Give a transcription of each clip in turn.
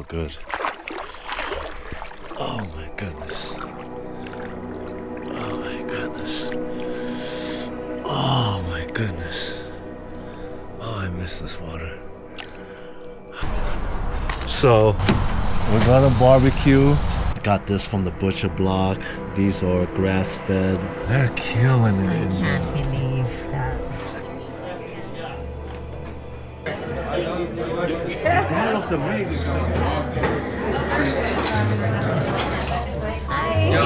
good. Oh my goodness. Oh my goodness. Oh my goodness. Oh, I miss this water. So, we're gonna barbecue. Got this from the butcher block. These are grass-fed. They're killing it. I can't believe that. That looks amazing stuff. Hi. Yo,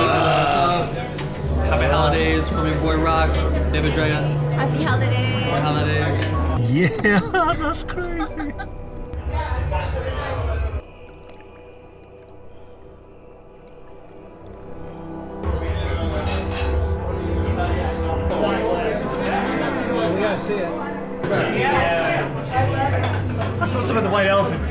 happy holidays from your boy Rock, David Dragon. Happy holidays. Happy holidays. Yeah, that's crazy. Let's put some of the white elephants.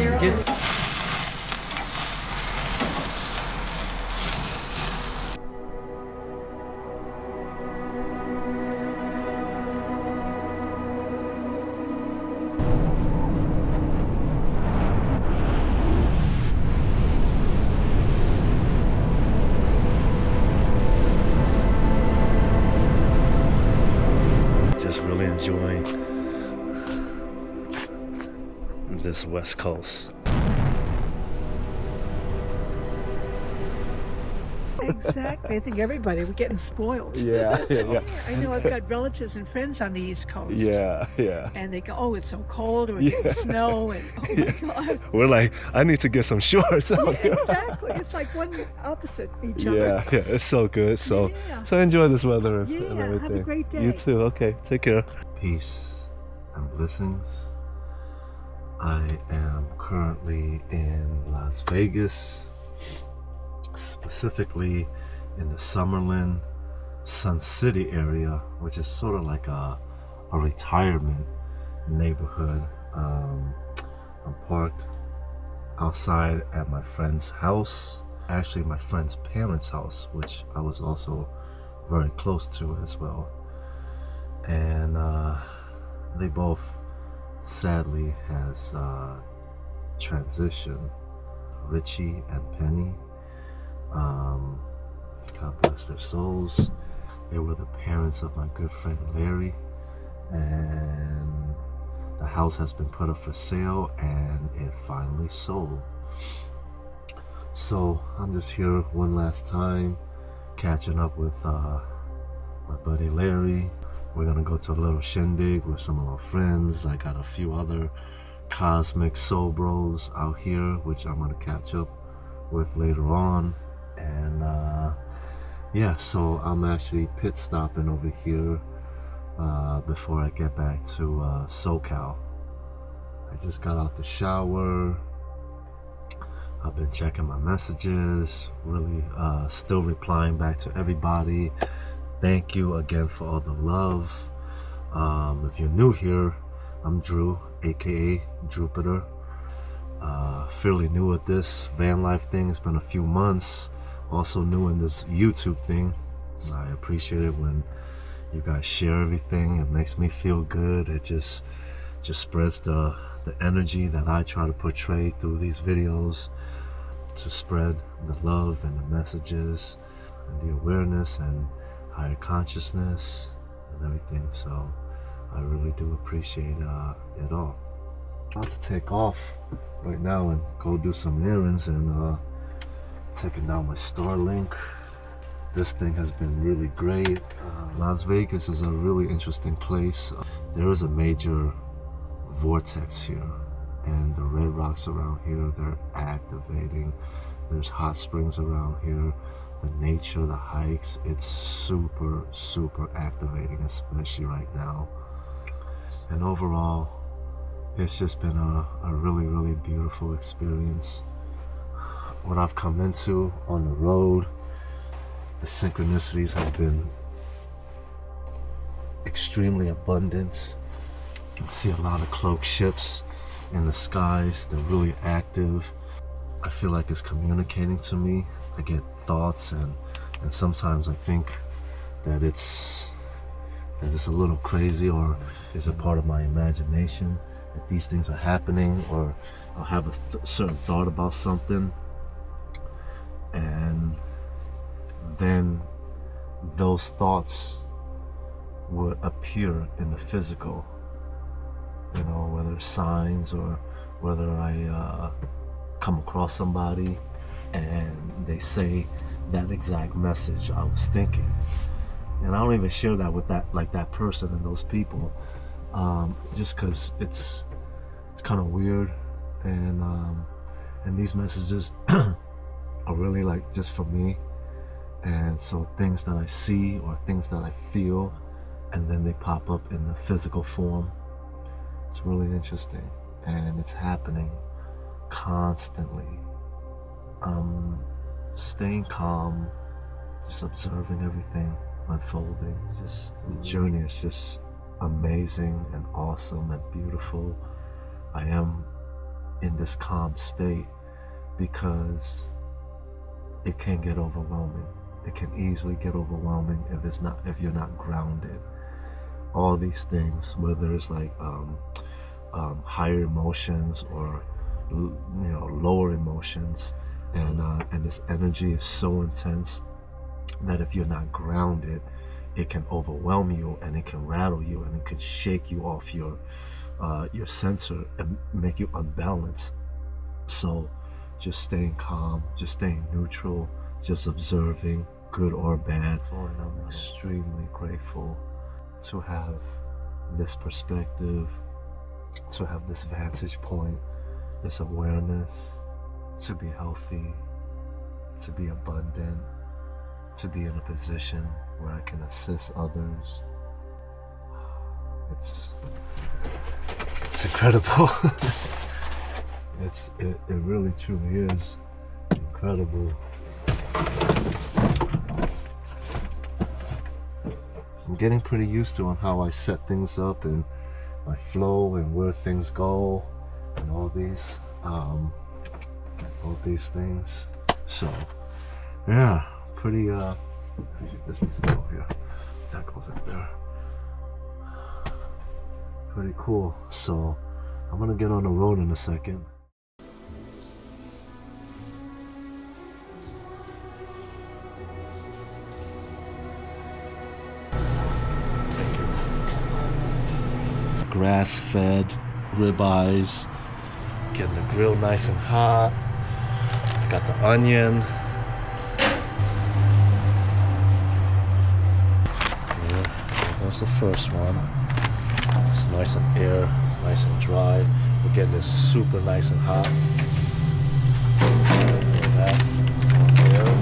Just really enjoying this West Coast. Exactly. I think everybody, we're getting spoiled. Yeah. I know I've got relatives and friends on the East Coast. Yeah. And they go, oh, it's so cold, or we're getting snow, and oh my God. We're like, I need to get some shorts. Yeah, exactly. It's like one opposite each other. Yeah, it's so good. So Yeah. enjoy this weather and Yeah, everything. have a great day. You too. Okay, take care. Peace and blessings. I am currently in Las Vegas, specifically in the Summerlin, Sun City area, which is sort of like a retirement neighborhood. I'm parked outside at my friend's house, actually my friend's parents' house, which I was also very close to as well. And they both sadly has transitioned. Richie and Penny, God bless their souls. They were the parents of my good friend Larry, and the house has been put up for sale and it finally sold. So I'm just here one last time catching up with my buddy Larry. We're gonna go to a little shindig with some of our friends. I got a few other cosmic soul bros out here, which I'm gonna catch up with later on. And yeah, so I'm actually pit stopping over here before I get back to SoCal. I just got out the shower. I've been checking my messages, really still replying back to everybody. Thank you again for all the love. If you're new here, I'm Drew, aka Drupiter. Fairly new at this van life thing. It's been a few months. Also new in this YouTube thing. I appreciate it when you guys share everything. It makes me feel good. It just spreads the energy that I try to portray through these videos, to spread the love and the messages and the awareness and higher consciousness and everything. So I really do appreciate it all. I'm about to take off right now and go do some errands, and taking down my Starlink. This thing has been really great. Las Vegas is a really interesting place. There is a major vortex here, and the red rocks around here, they're activating. There's hot springs around here. The nature, the hikes, it's super activating, especially right now. And overall, it's just been a really beautiful experience. What I've come into on the road, the synchronicities has been extremely abundant. I see a lot of cloaked ships in the skies. They're really active. I feel like it's communicating to me. I get thoughts, and sometimes I think that it's a little crazy, or is a part of my imagination that these things are happening, or I'll have a certain thought about something, and then those thoughts would appear in the physical, you know, whether it's signs or whether I come across somebody and they say that exact message I was thinking. And I don't even share that with that person and those people, just because it's kind of weird, and these messages are really like just for me. And so things that I see or things that I feel, and then they pop up in the physical form. It's really interesting, and it's happening constantly. Staying calm, just observing everything unfolding. Just the journey is just amazing and awesome and beautiful. I am in this calm state because it can get overwhelming. It can easily get overwhelming if you're not grounded. All these things, whether it's like higher emotions or lower emotions, and this energy is so intense that if you're not grounded, it can overwhelm you, and it can rattle you, and it can shake you off your center and make you unbalanced. So just staying calm, just staying neutral, just observing, good or bad. And I'm extremely grateful to have this perspective, to have this vantage point, this awareness, to be healthy, to be abundant, to be in a position where I can assist others. It's incredible. It really truly is incredible. I'm getting pretty used to on how I set things up and my flow and where things go and all these things. So yeah, pretty this needs to go here. That goes up there. Pretty cool. So I'm gonna get on the road in a second. Grass-fed ribeyes, getting the grill nice and hot. Got the onion. That's the first one. It's nice and nice and dry. We're getting this super nice and hot. That on there.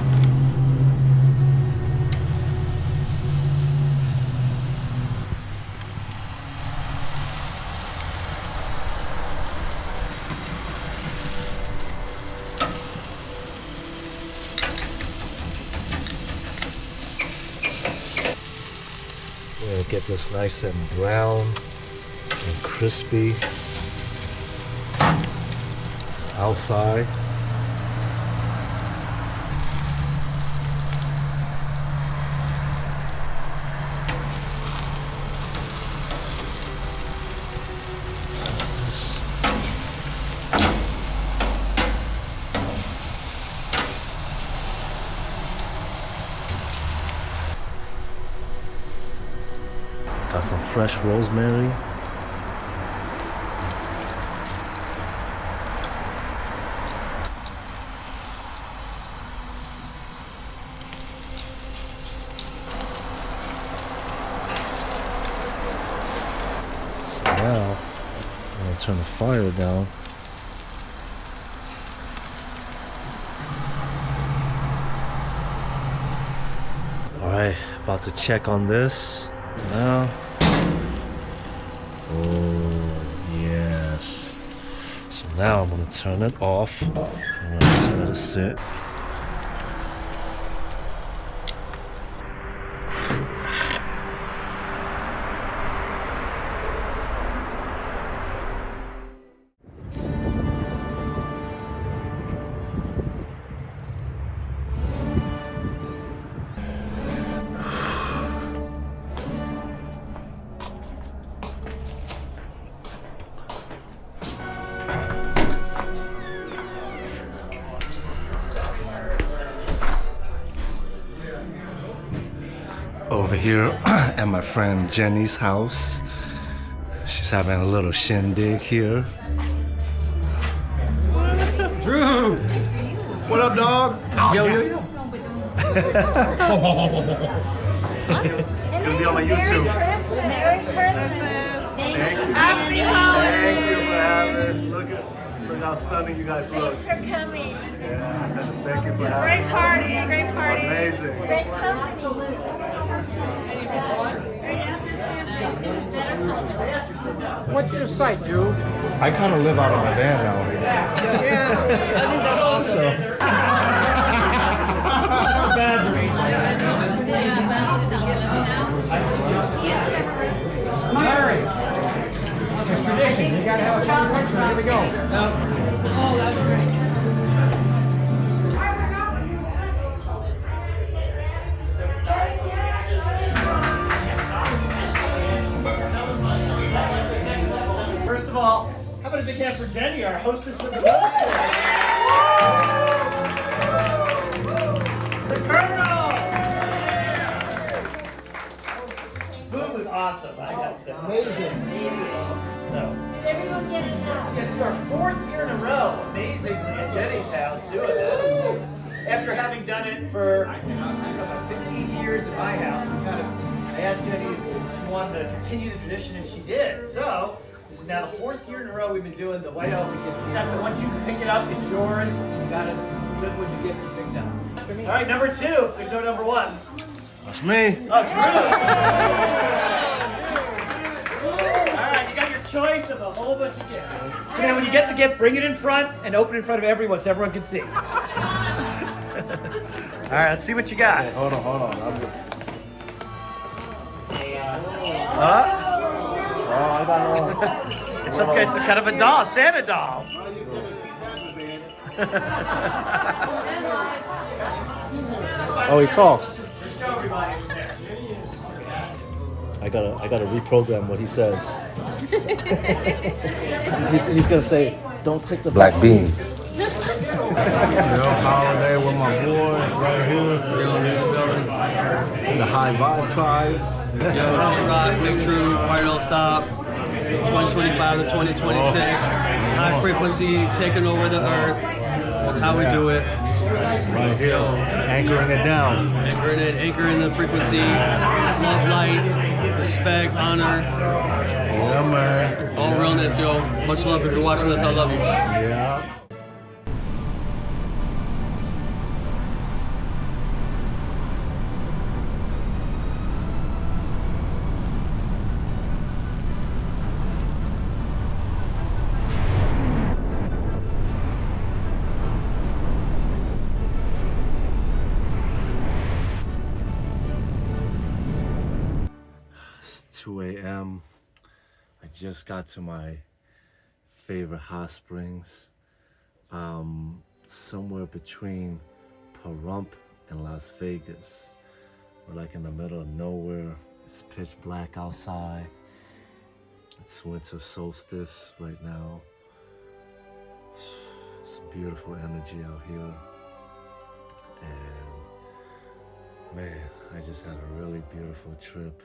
We're gonna get this nice and brown and crispy outside. Got some fresh rosemary. So now I'm gonna turn the fire down. All right, about to check on this now. Oh, yes. So now I'm going to turn it off. I'm going to just let it sit. over here at my friend Jenny's house. She's having a little shindig here. Drew! What up, dog? Yo. It's gonna be on my YouTube. Merry Christmas. Thank you. Happy holidays. Thank you for having. Look how stunning you guys look. Thanks for coming. Yeah, thank you for having. Great party. Great party. Amazing. Great company. What's your site, Drew? I kind of live out of a van now. Larry, it's tradition. You gotta have a fun picture. Here we go. First of all, how about a big hand for Jenny, our hostess of the road? The Colonel! Food was awesome, I got to say. Amazing. So, Everyone get it now. it's our 4th year in a row, amazingly, at Jenny's house doing this. After having done it for, I don't know, about 15 years at my house, I asked Jenny if she wanted to continue the tradition, and she did. So, this is now the 4th year in a row we've been doing the White Elephant gift. Except once you pick it up, it's yours. You gotta live with the gift you picked up. All right, number 2. There's no number 1. That's me. Oh, Drew! All right, you got your choice of a whole bunch of gifts. So now when you get the gift, bring it in front and open it in front of everyone so everyone can see. All right, let's see what you got. Hold on. I got It's okay. It's a kind of a doll, Santa doll. Oh, he talks. I gotta reprogram what he says. he's gonna say, "Don't take the black beans." Holiday with my boy right here. In the High Vibe tribe. Yo, J-Rock, Big True, Party Don't Stop, 2025 to 2026. High frequency, taking over the earth. That's how we do it. Right here, anchoring it down. Anchoring the frequency, love, light, respect, honor, Yeah, man. all realness, yo. Much love. If you're watching this, I love you. Yeah. It's 2 a.m. I just got to my favorite hot springs, somewhere between Pahrump and Las Vegas. We're like in the middle of nowhere. It's pitch black outside. It's winter solstice right now. It's a beautiful energy out here. And man, I just had a really beautiful trip.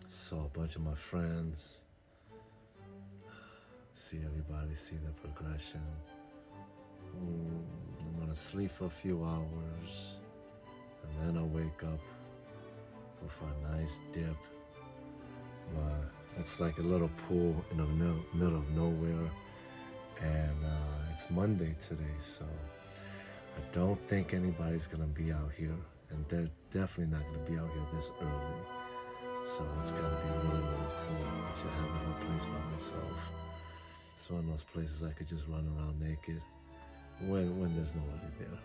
Saw a bunch of my friends. See everybody, see the progression. I'm gonna sleep for a few hours, and then I'll wake up, go for a nice dip. It's like a little pool in the middle of nowhere, and it's Monday today, so I don't think anybody's gonna be out here, and they're definitely not gonna be out here this early. So it's gonna be really, really cool. I should have the whole place by myself. It's one of those places I could just run around naked when there's nobody there.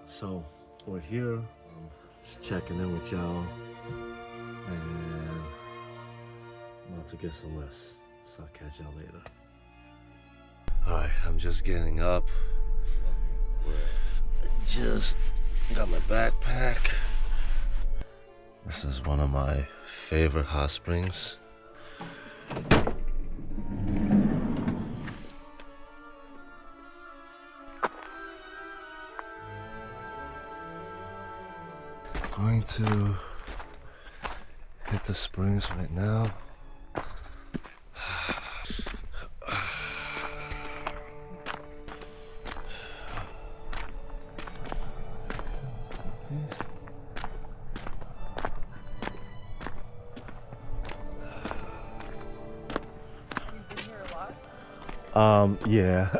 So we're here, just checking in with y'all, and I'm about to get some rest. So I'll catch y'all later. All right, I'm just getting up. I just got my backpack. This is one of my favorite hot springs. Going to hit the springs right now. Yeah.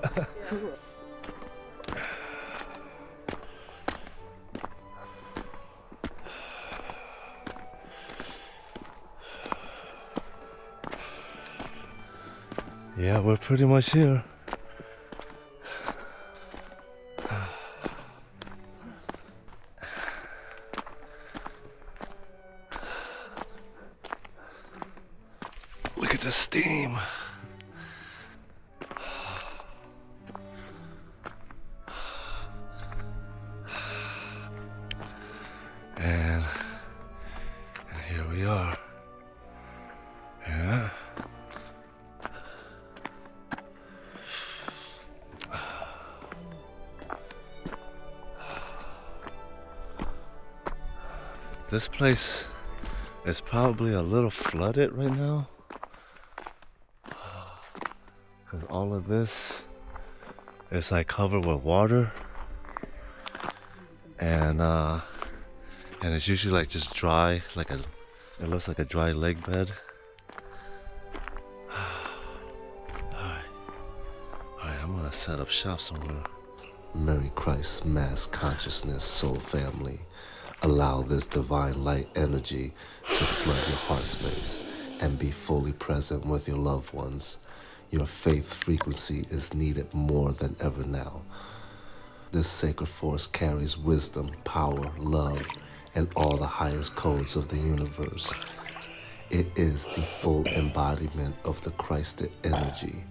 Yeah, we're pretty much here. Look at the steam. And here we are. Yeah. This place is probably a little flooded right now, because all of this is like covered with water, and it's usually like just dry, it looks like a dry lake bed. Alright, I'm gonna set up shop somewhere. Merry Christ, Mass Consciousness, Soul Family. Allow this divine light energy to flood your heart space and be fully present with your loved ones. Your faith frequency is needed more than ever now. This sacred force carries wisdom, power, love, and all the highest codes of the universe. It is the full embodiment of the Christed energy.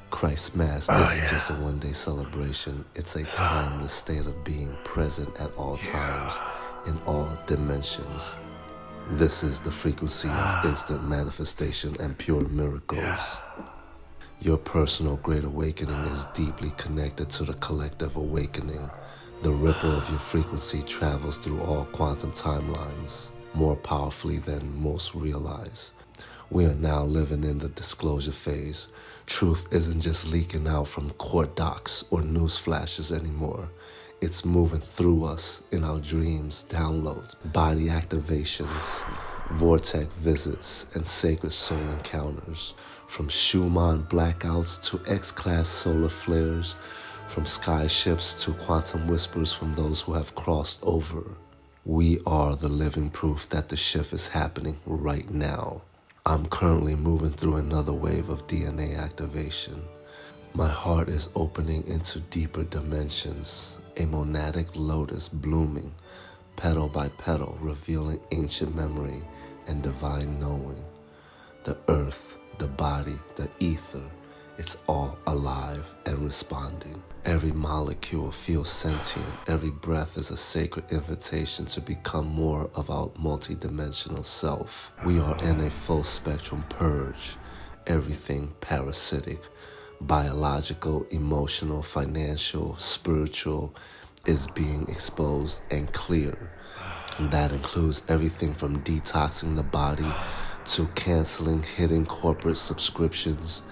Christ Mass isn't just a one-day celebration. It's a timeless state of being present at all times, in all dimensions. This is the frequency of instant manifestation and pure miracles. Your personal great awakening is deeply connected to the collective awakening. The ripple of your frequency travels through all quantum timelines, more powerfully than most realize. We are now living in the disclosure phase. Truth isn't just leaking out from court docs or news flashes anymore. It's moving through us in our dreams, downloads, body activations, vortex visits, and sacred soul encounters. From Schumann blackouts to X-class solar flares, from sky ships to quantum whispers from those who have crossed over. We are the living proof that the shift is happening right now. I'm currently moving through another wave of DNA activation. My heart is opening into deeper dimensions, a monadic lotus blooming, petal by petal, revealing ancient memory and divine knowing. The earth, the body, the ether, it's all alive and responding. Every molecule feels sentient. Every breath is a sacred invitation to become more of our multidimensional self. We are in a full spectrum purge. Everything parasitic, biological, emotional, financial, spiritual is being exposed and cleared. And that includes everything from detoxing the body to canceling hidden corporate subscriptions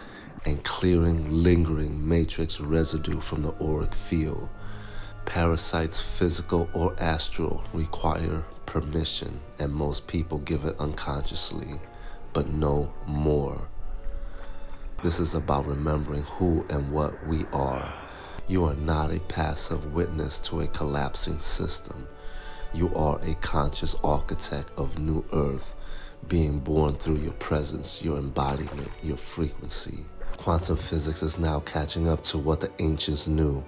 and clearing lingering matrix residue from the auric field. Parasites, physical or astral, require permission, and most people give it unconsciously, but no more. This is about remembering who and what we are. You are not a passive witness to a collapsing system. You are a conscious architect of new earth, being born through your presence, your embodiment, your frequency. Quantum physics is now catching up to what the ancients knew.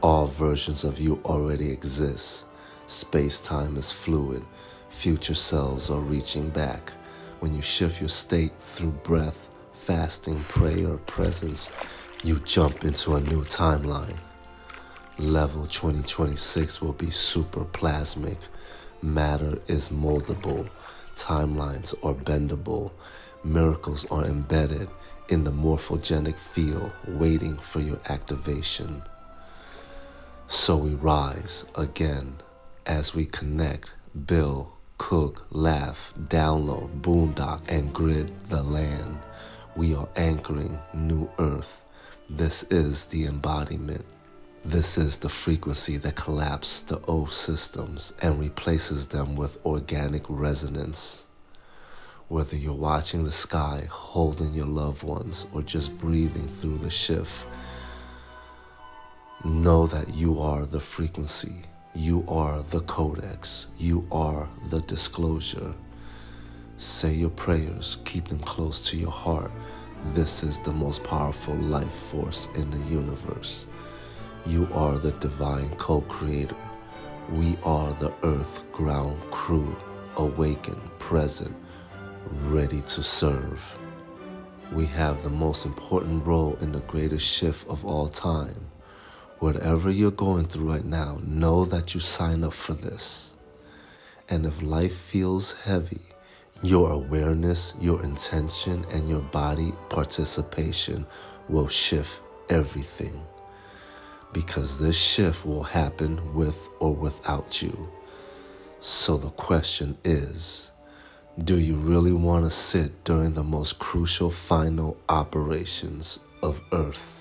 All versions of you already exist. Space-time is fluid. Future selves are reaching back. When you shift your state through breath, fasting, prayer, presence, you jump into a new timeline. Level 2026 will be super plasmic. Matter is moldable. Timelines are bendable. Miracles are embedded in the morphogenic field, waiting for your activation. So we rise again as we connect, build, cook, laugh, download, boondock, and grid the land. We are anchoring new earth. This is the embodiment. This is the frequency that collapses the old systems and replaces them with organic resonance. Whether you're watching the sky, holding your loved ones, or just breathing through the shift, know that you are the frequency. You are the codex. You are the disclosure. Say your prayers. Keep them close to your heart. This is the most powerful life force in the universe. You are the divine co-creator. We are the earth ground crew, awakened, present, ready to serve. We have the most important role in the greatest shift of all time. Whatever you're going through right now, know that you sign up for this. And if life feels heavy, your awareness, your intention, and your body participation will shift everything. Because this shift will happen with or without you. So the question is, do you really want to sit during the most crucial final operations of Earth?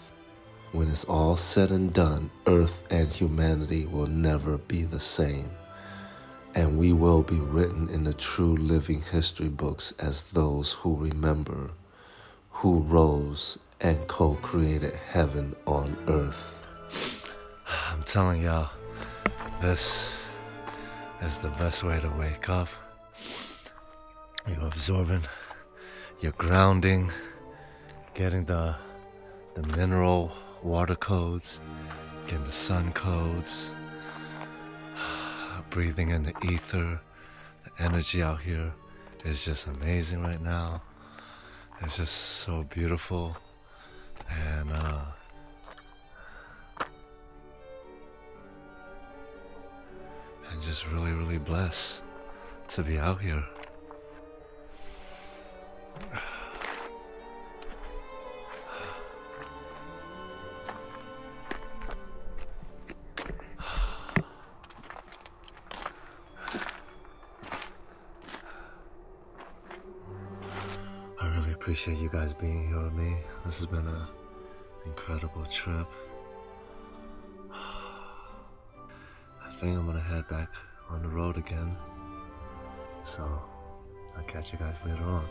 When it's all said and done, Earth and humanity will never be the same. And we will be written in the true living history books as those who remember, who rose and co-created heaven on earth. I'm telling y'all, this is the best way to wake up. You're absorbing, you're grounding, getting the mineral water codes, getting the sun codes, breathing in the ether. The energy out here is just amazing right now. It's just so beautiful, and just really, really blessed to be out here. I really appreciate you guys being here with me. This has been an incredible trip. I think I'm gonna head back on the road again. So I'll catch you guys later on.